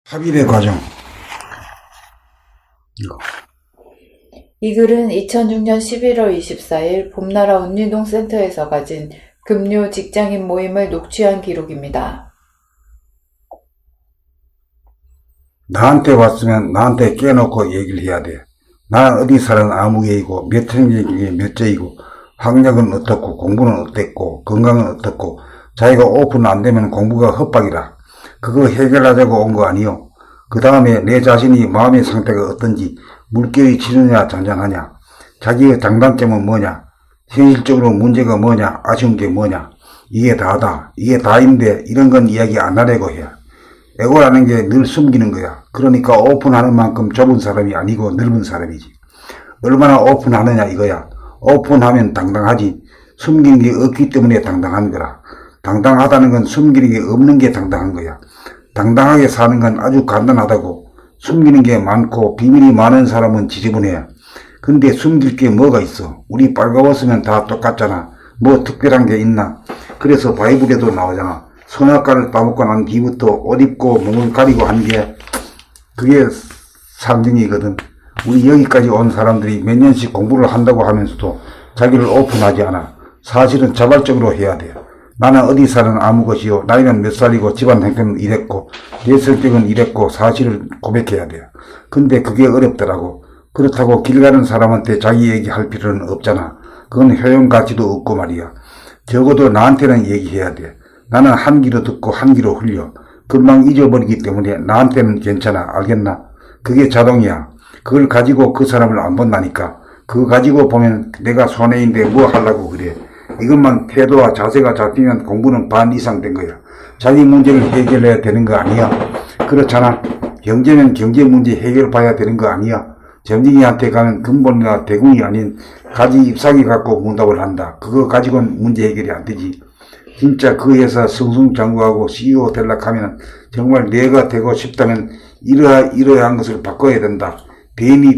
합의의 과정. 이거. 이 글은 2006년 11월 24일 봄나라 운유동센터에서 가진 금요 직장인 모임을 녹취한 기록입니다. 나한테 왔으면 나한테 깨놓고 얘기를 해야 돼. 난 어디 사는 아무개이고 몇 천개이고 몇째이고 학력은 어떻고 공부는 어땠고 건강은 어떻고 자기가 오픈 안 되면 공부가 헛박이라. 그거 해결하자고 온 거 아니요. 그 다음에 내 자신이 마음의 상태가 어떤지 물결이 치느냐 잔잔하냐 자기의 장단점은 뭐냐 현실적으로 문제가 뭐냐 아쉬운 게 뭐냐 이게 다다. 이게 다인데 이런 건 이야기 안 하려고 해. 에고라는 게 늘 숨기는 거야. 그러니까 오픈하는 만큼 좁은 사람이 아니고 넓은 사람이지. 얼마나 오픈하느냐 이거야. 오픈하면 당당하지. 숨기는 게 없기 때문에 당당한 거라. 당당하다는 건 숨기는 게 없는 게 당당한 거야. 당당하게 사는 건 아주 간단하다고. 숨기는 게 많고 비밀이 많은 사람은 지저분해. 근데 숨길 게 뭐가 있어. 우리 빨가벗으면 다 똑같잖아. 뭐 특별한 게 있나. 그래서 바이블에도 나오잖아. 선악과를 따먹고 난 뒤부터 옷 입고 몸을 가리고 한 게 그게 상징이거든. 우리 여기까지 온 사람들이 몇 년씩 공부를 한다고 하면서도 자기를 오픈하지 않아. 사실은 자발적으로 해야 돼. 나는 어디 사는 아무 것이요. 나이는 몇 살이고 집안 형편은 이랬고 내 성격은 이랬고 사실을 고백해야 돼. 근데 그게 어렵더라고. 그렇다고 길 가는 사람한테 자기 얘기할 필요는 없잖아. 그건 효용가치도 없고 말이야. 적어도 나한테는 얘기해야 돼. 나는 한 귀로 듣고 한 귀로 흘려. 금방 잊어버리기 때문에 나한테는 괜찮아. 알겠나? 그게 자동이야. 그걸 가지고 그 사람을 안 본다니까. 그거 가지고 보면 내가 손해인데 뭐 하려고 그래. 이것만 태도와 자세가 잡히면 공부는 반 이상 된 거야. 자기 문제를 해결해야 되는 거 아니야. 그렇잖아. 경제는 경제 문제 해결 봐야 되는 거 아니야. 점쟁이한테 가면 근본이나 대궁이 아닌 가지 잎사귀 갖고 문답을 한다. 그거 가지고는 문제 해결이 안 되지. 진짜 그 회사 승승장구하고 CEO 되려고 하면 정말 내가 되고 싶다면 이러한 것을 바꿔야 된다. 대인이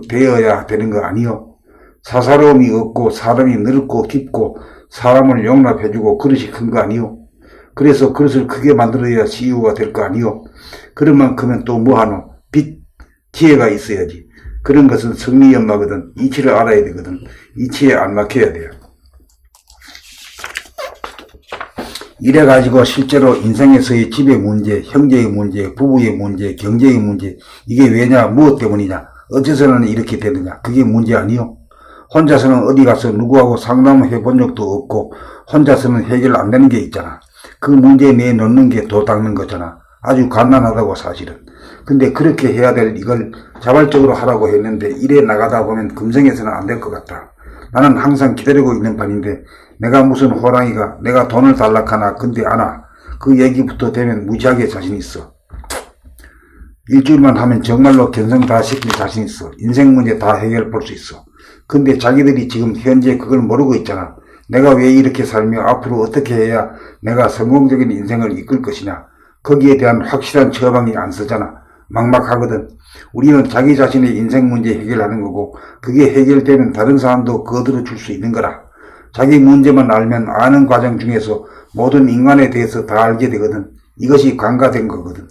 되어야 되는 거 아니요. 사사로움이 없고 사람이 넓고 깊고 사람을 용납해주고 그릇이 큰 거 아니요. 그래서 그릇을 크게 만들어야 CEO가 될 거 아니요. 그런 만큼은 또 뭐하노? 지혜가 있어야지. 그런 것은 승리연마거든. 이치를 알아야 되거든. 이치에 안 막혀야 돼요. 이래가지고 실제로 인생에서의 집의 문제, 형제의 문제, 부부의 문제, 경제의 문제 이게 왜냐, 무엇 때문이냐, 어째서는 이렇게 되느냐 그게 문제 아니요. 혼자서는 어디 가서 누구하고 상담해 본 적도 없고 혼자서는 해결 안 되는 게 있잖아. 그 문제에 내놓는 게 도 닦는 거잖아. 아주 간단하다고 사실은. 근데 그렇게 해야 될 이걸 자발적으로 하라고 했는데 이래 나가다 보면 금생에서는 안 될 것 같다. 나는 항상 기다리고 있는 판인데 내가 무슨 호랑이가 내가 돈을 달라카나 근데 안 와. 그 얘기부터 되면 무지하게 자신 있어. 일주일만 하면 정말로 견성 다 시킬 자신 있어. 인생 문제 다 해결 볼 수 있어. 근데 자기들이 지금 현재 그걸 모르고 있잖아. 내가 왜 이렇게 살며 앞으로 어떻게 해야 내가 성공적인 인생을 이끌 것이냐. 거기에 대한 확실한 처방이 안 쓰잖아. 막막하거든. 우리는 자기 자신의 인생 문제 해결하는 거고 그게 해결되면 다른 사람도 거들어 줄 수 있는 거라. 자기 문제만 알면 아는 과정 중에서 모든 인간에 대해서 다 알게 되거든. 이것이 관가된 거거든.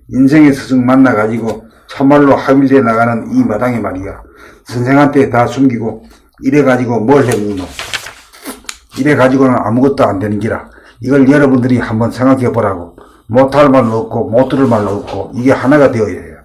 인생의 스승 만나가지고 참말로 합일돼 나가는 이 마당에 말이야. 선생한테 다 숨기고 이래가지고 뭘 해먹노. 이래가지고는 아무것도 안 되는 기라. 이걸 여러분들이 한번 생각해 보라고. 못할 말로 없고 못 들을 말로 없고 이게 하나가 되어야 해요.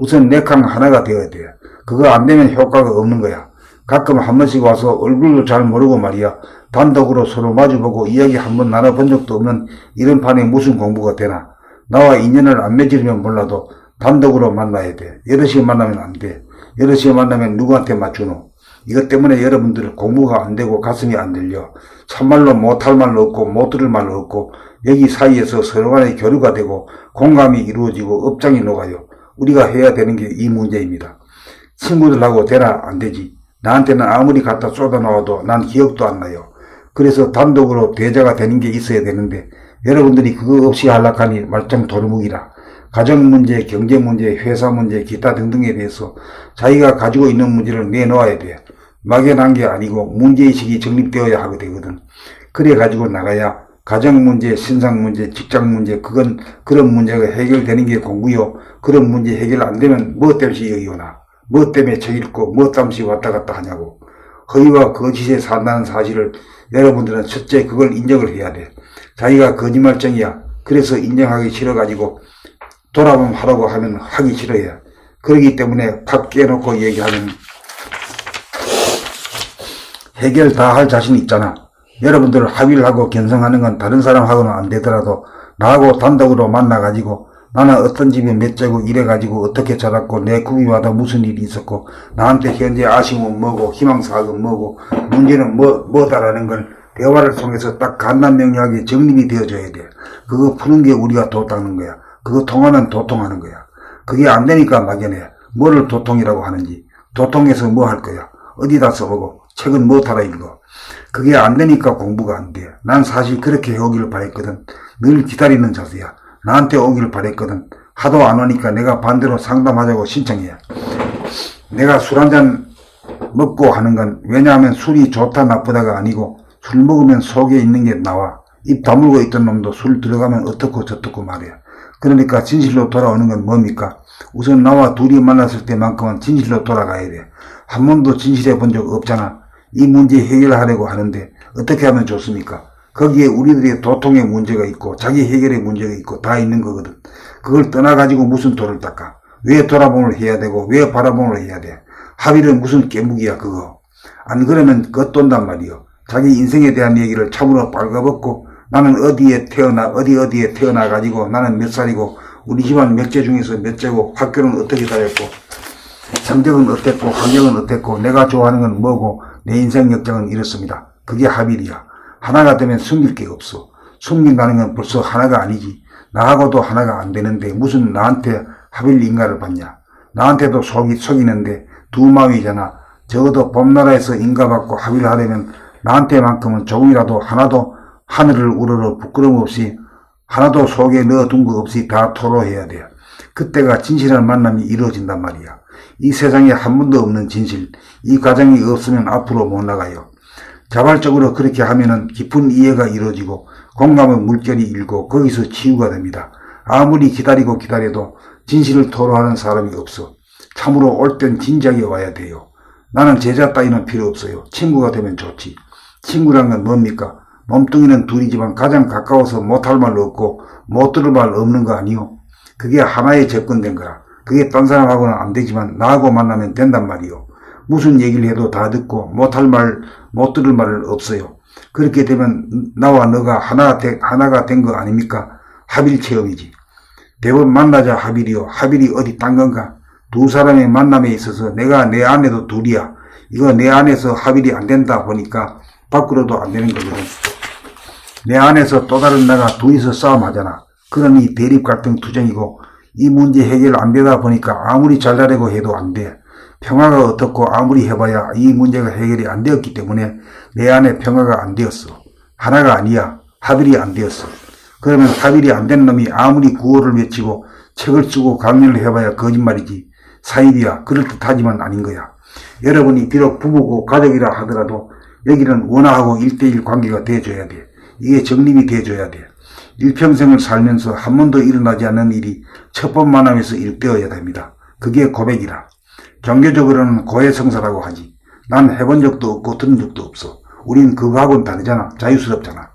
우선 내캉 하나가 되어야 돼요. 그거 안 되면 효과가 없는 거야. 가끔 한 번씩 와서 얼굴도 잘 모르고 말이야. 단독으로 서로 마주보고 이야기 한번 나눠본 적도 없는 이런 판에 무슨 공부가 되나. 나와 인연을 안 맺으려면 몰라도 단독으로 만나야 돼. 여럿이 만나면 안 돼. 여럿이 만나면 누구한테 맞추노. 이것 때문에 여러분들 공부가 안 되고 가슴이 안 들려. 참말로 못할 말로 없고 못 들을 말로 없고 여기 사이에서 서로 간의 교류가 되고 공감이 이루어지고 업장이 녹아요. 우리가 해야 되는 게 이 문제입니다. 친구들하고 되나 안 되지. 나한테는 아무리 갖다 쏟아놓아도 난 기억도 안 나요. 그래서 단독으로 대자가 되는 게 있어야 되는데 여러분들이 그거 없이 하락하니 말짱 도루묵이라. 가정 문제, 경제 문제, 회사 문제, 기타 등등에 대해서 자기가 가지고 있는 문제를 내놓아야 돼. 막연한 게 아니고 문제의식이 정립되어야 하게 되거든. 그래 가지고 나가야 가정 문제, 신상 문제, 직장 문제, 그런 문제가 해결되는 게 공부요. 그런 문제 해결 안 되면 뭐 때문에 여기 오나? 뭐 때문에 책 읽고 뭐 때문에 왔다 갔다 하냐고. 허위와 거짓에 산다는 사실을 여러분들은 첫째 그걸 인정을 해야 돼. 자기가 거짓말쟁이야. 그래서 인정하기 싫어가지고 돌아보면 하라고 하면 하기 싫어해. 그러기 때문에 탁 깨놓고 얘기하면 해결 다 할 자신 있잖아. 여러분들 합의를 하고 견성하는 건 다른 사람하고는 안 되더라도 나하고 단독으로 만나가지고 나는 어떤 집에 몇 재고 이래가지고 어떻게 자랐고 내 구비마다 무슨 일이 있었고 나한테 현재 아쉬움은 뭐고 희망사항은 뭐고 문제는 뭐다라는 걸 대화를 통해서 딱 간단명료하게 정립이 되어져야 돼. 그거 푸는 게 우리가 도닦는 거야. 그거 통하면 도통하는 거야. 그게 안 되니까 막연해. 뭐를 도통이라고 하는지, 도통해서 뭐 할 거야. 어디다 써보고 책은 뭐 달아 읽어. 그게 안 되니까 공부가 안 돼. 난 사실 그렇게 오기를 바랬거든. 늘 기다리는 자세야. 나한테 오기를 바랬거든. 하도 안 오니까 내가 반대로 상담하자고 신청해. 내가 술 한잔 먹고 하는 건 왜냐하면 술이 좋다 나쁘다가 아니고 술 먹으면 속에 있는 게 나와. 입 다물고 있던 놈도 술 들어가면 어떻고 저떻고 말이야. 그러니까 진실로 돌아오는 건 뭡니까? 우선 나와 둘이 만났을 때만큼은 진실로 돌아가야 돼. 한 번도 진실해 본 적 없잖아. 이 문제 해결하려고 하는데 어떻게 하면 좋습니까? 거기에 우리들의 도통의 문제가 있고 자기 해결의 문제가 있고 다 있는 거거든. 그걸 떠나가지고 무슨 돌을 닦아? 왜 돌아봄을 해야 되고 왜 바라봄을 해야 돼? 합의는 무슨 깨묵이야 그거. 안 그러면 겉돈단 말이요. 자기 인생에 대한 얘기를 참으로 빨가벗고 나는 어디에 태어나가지고 나는 몇 살이고 우리 집안 몇 째 중에서 몇 째고 학교는 어떻게 다녔고 성적은 어땠고 환경은 어땠고 내가 좋아하는 건 뭐고 내 인생 역정은 이렇습니다. 그게 합일이야. 하나가 되면 숨길 게 없어. 숨긴다는 건 벌써 하나가 아니지. 나하고도 하나가 안 되는데 무슨 나한테 합일 인가를 받냐. 나한테도 속이는데 두 마음이잖아. 적어도 봄나라에서 인가받고 합일하려면 나한테만큼은 조금이라도 하나도 하늘을 우러러 부끄럼 없이 하나도 속에 넣어둔 거 없이 다 토로해야 돼. 그때가 진실한 만남이 이루어진단 말이야. 이 세상에 한 번도 없는 진실, 이 과정이 없으면 앞으로 못 나가요. 자발적으로 그렇게 하면은 깊은 이해가 이루어지고 공감의 물결이 일고 거기서 치유가 됩니다. 아무리 기다려도 진실을 토로하는 사람이 없어. 참으로 올 땐 진작에 와야 돼요. 나는 제자 따위는 필요 없어요. 친구가 되면 좋지. 친구란 건 뭡니까? 몸뚱이는 둘이지만 가장 가까워서 못할 말 없고 못 들을 말 없는 거 아니요? 그게 하나에 접근된 거라. 그게 딴 사람하고는 안 되지만 나하고 만나면 된단 말이요. 무슨 얘기를 해도 다 듣고 못할 말, 못 들을 말 없어요. 그렇게 되면 나와 너가 하나가 된 거 아닙니까? 합일 체험이지. 대번 만나자 합일이요. 합일이 어디 딴 건가? 두 사람의 만남에 있어서 내가 내 안에도 둘이야. 이거 내 안에서 합일이 안 된다 보니까 밖으로도 안 되는 거거든. 내 안에서 또 다른 나가 둘이서 싸움하잖아. 그러니 대립 갈등 투쟁이고 이 문제 해결 안 되다 보니까 아무리 잘하려고 해도 안 돼. 평화가 어떻고 아무리 해봐야 이 문제가 해결이 안 되었기 때문에 내 안에 평화가 안 되었어. 하나가 아니야. 합일이 안 되었어. 그러면 합일이 안 된 놈이 아무리 구호를 외치고 책을 쓰고 강연을 해봐야 거짓말이지. 사입이야. 그럴듯하지만 아닌 거야. 여러분이 비록 부부고 가족이라 하더라도 여기는 원화하고 1대1 관계가 돼줘야 돼. 이게 정립이 돼줘야 돼. 일평생을 살면서 한 번도 일어나지 않는 일이 첫 번 만남에서 일되어야 됩니다. 그게 고백이라. 종교적으로는 고해성사라고 하지. 난 해본 적도 없고 들은 적도 없어. 우린 그거하고는 다르잖아. 자유스럽잖아.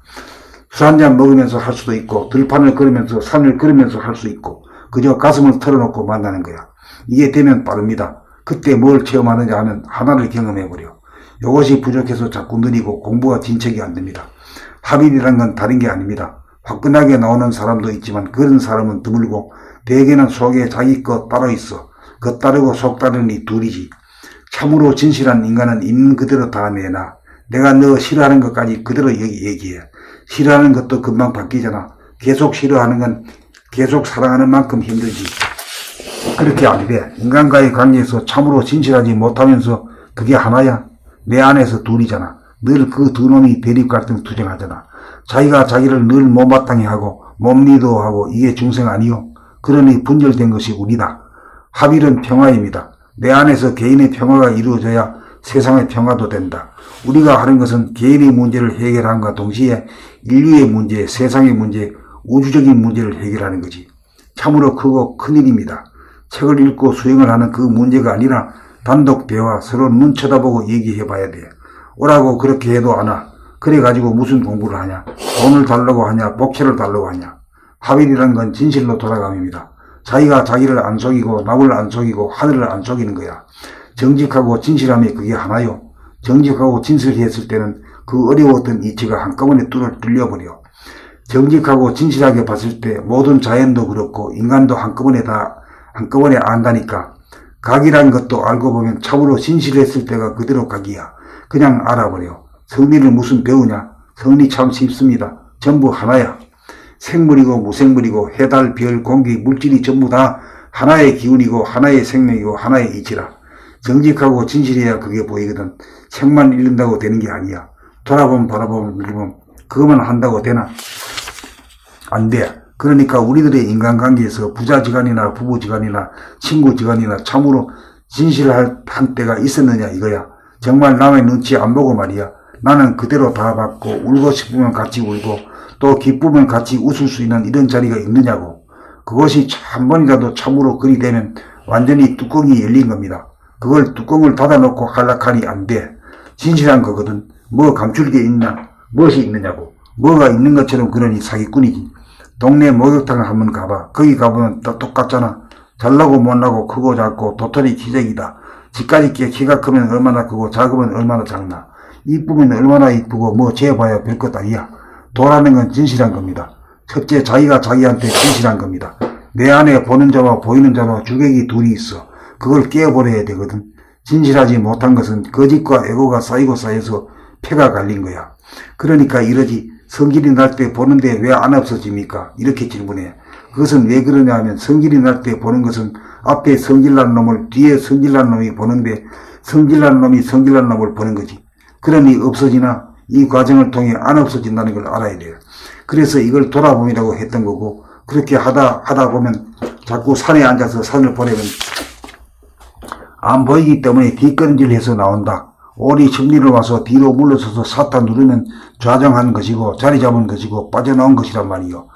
술 한잔 먹으면서 할 수도 있고 들판을 걸으면서 산을 걸으면서 할 수 있고 그저 가슴을 털어놓고 만나는 거야. 이게 되면 빠릅니다. 그때 뭘 체험하느냐 하면 하나를 경험해버려. 이것이 부족해서 자꾸 느리고 공부가 진척이 안 됩니다. 합일이란 건 다른 게 아닙니다. 화끈하게 나오는 사람도 있지만 그런 사람은 드물고 대개는 속에 자기 것 따로 있어. 겉 따르고 속 따르니 둘이지. 참으로 진실한 인간은 있는 그대로 다 내놔. 내가 너 싫어하는 것까지 그대로 얘기해. 싫어하는 것도 금방 바뀌잖아. 계속 싫어하는 건 계속 사랑하는 만큼 힘들지. 그렇게 안 돼. 인간과의 관계에서 참으로 진실하지 못하면서 그게 하나야. 내 안에서 둘이잖아. 늘 그 두 놈이 대립 갈등 투쟁하잖아. 자기가 자기를 늘 못마땅해 하고 몸리도하고 이게 중생 아니요. 그러니 분열된 것이 우리다. 합일은 평화입니다. 내 안에서 개인의 평화가 이루어져야 세상의 평화도 된다. 우리가 하는 것은 개인의 문제를 해결함과 동시에 인류의 문제, 세상의 문제, 우주적인 문제를 해결하는 거지. 참으로 크고 큰일입니다. 책을 읽고 수행을 하는 그 문제가 아니라 단독 대화, 서로 눈 쳐다보고 얘기해 봐야 돼. 오라고 그렇게 해도 안 와. 그래가지고 무슨 공부를 하냐. 돈을 달라고 하냐. 복채를 달라고 하냐. 합일이란 건 진실로 돌아감입니다. 자기가 자기를 안 속이고 남을 안 속이고 하늘을 안 속이는 거야. 정직하고 진실함이 그게 하나요. 정직하고 진실했을 때는 그 어려웠던 이치가 한꺼번에 뚫려버려. 정직하고 진실하게 봤을 때 모든 자연도 그렇고 인간도 한꺼번에 안다니까. 각이란 것도 알고 보면 참으로 진실했을 때가 그대로 각이야. 그냥 알아버려. 성리를 무슨 배우냐? 성리 참 쉽습니다. 전부 하나야. 생물이고 무생물이고 해달, 별, 공기, 물질이 전부 다 하나의 기운이고 하나의 생명이고 하나의 이치라. 정직하고 진실해야 그게 보이거든. 책만 읽는다고 되는 게 아니야. 바라보면 그것만 한다고 되나? 안 돼. 그러니까 우리들의 인간관계에서 부자지간이나 부부지간이나 친구지간이나 참으로 진실할 한때가 있었느냐 이거야. 정말 남의 눈치 안 보고 말이야. 나는 그대로 다 받고 울고 싶으면 같이 울고 또 기쁘면 같이 웃을 수 있는 이런 자리가 있느냐고. 그것이 한 번이라도 참으로 그리 되면 완전히 뚜껑이 열린 겁니다. 그걸 뚜껑을 닫아놓고 한락하니 안 돼. 진실한 거거든. 뭐 감출 게 있나? 무엇이 있느냐고. 뭐가 있는 것처럼 그러니 사기꾼이지. 동네 목욕탕을 한번 가봐. 거기 가보면 다 똑같잖아. 잘나고 못나고 크고 작고 도토리 기적이다. 집까지 키가 크면 얼마나 크고 작으면 얼마나 작나. 이쁘면 얼마나 이쁘고 뭐 재봐야 별것 아니야. 도라는 건 진실한 겁니다. 첫째 자기가 자기한테 진실한 겁니다. 내 안에 보는 자와 보이는 자와 주객이 둘이 있어. 그걸 깨어버려야 되거든. 진실하지 못한 것은 거짓과 애고가 쌓여서 폐가 갈린 거야. 그러니까 이러지. 성질이 날 때 보는데 왜 안 없어집니까? 이렇게 질문해. 그것은 왜 그러냐 하면 성질이 날 때 보는 것은 앞에 성질난 놈을 뒤에 성질난 놈이 보는데 성질난 놈이 성질난 놈을 보는 거지. 그러니 없어지나 이 과정을 통해 안 없어진다는 걸 알아야 돼요. 그래서 이걸 돌아봄이라고 했던 거고 그렇게 하다 보면 자꾸 산에 앉아서 산을 보내면 안 보이기 때문에 뒷걸음질해서 나온다. 오리 승리를 와서 뒤로 물러서서 사타 누르면 좌정한 것이고 자리 잡은 것이고 빠져나온 것이란 말이요.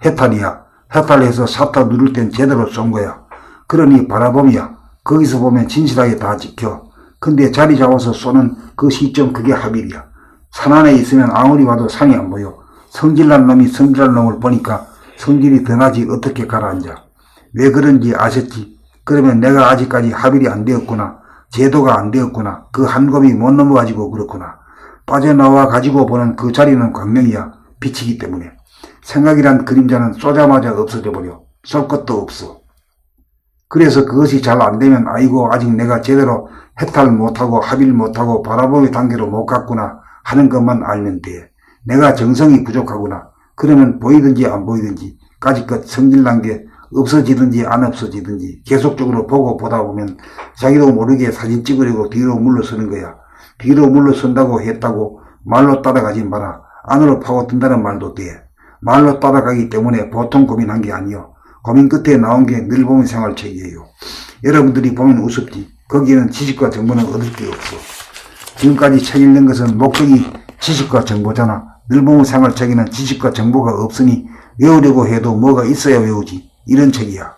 해탈이야. 해탈해서 사타 누를 땐 제대로 쏜 거야. 그러니 바라봄이야. 거기서 보면 진실하게 다 지켜. 근데 자리 잡아서 쏘는 그 시점 그게 합일이야. 산 안에 있으면 아무리 봐도 산이 안 보여. 성질난 놈이 성질난 놈을 보니까 성질이 더 나지 어떻게 가라앉아. 왜 그런지 아셨지? 그러면 내가 아직까지 합일이 안 되었구나. 제도가 안 되었구나. 그 한 곰이 못 넘어가지고 그렇구나. 빠져나와 가지고 보는 그 자리는 광명이야. 빛이기 때문에. 생각이란 그림자는 쏘자마자 없어져 버려. 쏠 것도 없어. 그래서 그것이 잘 안 되면 아이고 아직 내가 제대로 해탈 못하고 합일 못하고 바라보의 단계로 못 갔구나 하는 것만 알면 돼. 내가 정성이 부족하구나. 그러면 보이든지 안 보이든지 까짓것 성질난 게 없어지든지 안 없어지든지 계속적으로 보다 보면 자기도 모르게 사진 찍으려고 뒤로 물러서는 거야. 뒤로 물러선다고 했다고 말로 따라가지 마라. 안으로 파고든다는 말도 돼. 말로 따라가기 때문에 보통 고민한 게 아니요. 고민 끝에 나온 게 늘봄의 생활책이에요. 여러분들이 보면 우습지. 거기에는 지식과 정보는 얻을 게 없어. 지금까지 책 읽는 것은 목적이 지식과 정보잖아. 늘봄의 생활책에는 지식과 정보가 없으니 외우려고 해도 뭐가 있어야 외우지. 이런 책이야.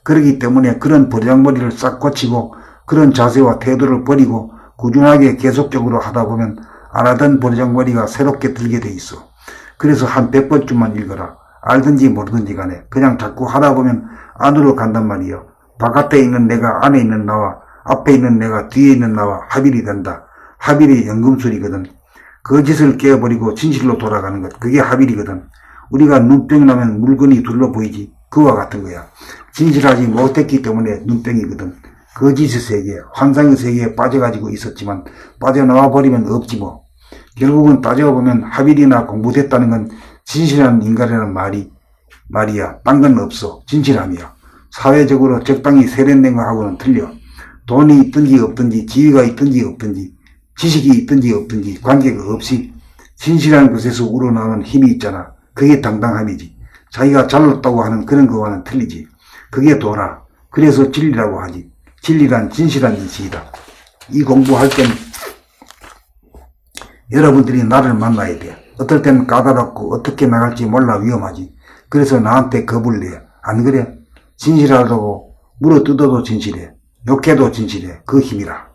그렇기 때문에 그런 버장머리를 싹 고치고 그런 자세와 태도를 버리고 꾸준하게 계속적으로 하다 보면 안 하던 버장머리가 새롭게 들게 돼 있어. 그래서 한 100번쯤만 읽어라. 알든지 모르든지 간에 그냥 자꾸 하다 보면 안으로 간단 말이에요. 바깥에 있는 내가 안에 있는 나와 앞에 있는 내가 뒤에 있는 나와 합일이 된다. 합일이 연금술이거든. 거짓을 깨어버리고 진실로 돌아가는 것. 그게 합일이거든. 우리가 눈병이 나면 물건이 둘러 보이지. 그와 같은 거야. 진실하지 못했기 때문에 눈병이거든. 거짓의 세계, 환상의 세계에 빠져가지고 있었지만 빠져나와 버리면 없지 뭐. 결국은 따져보면 합일이나 공부됐다는 건 진실한 인간이라는 말이야. 딴 건 없어. 진실함이야. 사회적으로 적당히 세련된 거하고는 틀려. 돈이 있든지 없든지 지위가 있든지 없든지 지식이 있든지 없든지 관계가 없이 진실한 것에서 우러나오는 힘이 있잖아. 그게 당당함이지. 자기가 잘났다고 하는 그런 거와는 틀리지. 그게 도라. 그래서 진리라고 하지. 진리란 진실한 인식이다. 이 공부할 땐 여러분들이 나를 만나야 돼. 어떨 때는 까다롭고 어떻게 나갈지 몰라 위험하지. 그래서 나한테 겁을 내. 안 그래? 진실하다고 물어뜯어도 진실해. 욕해도 진실해. 그 힘이라.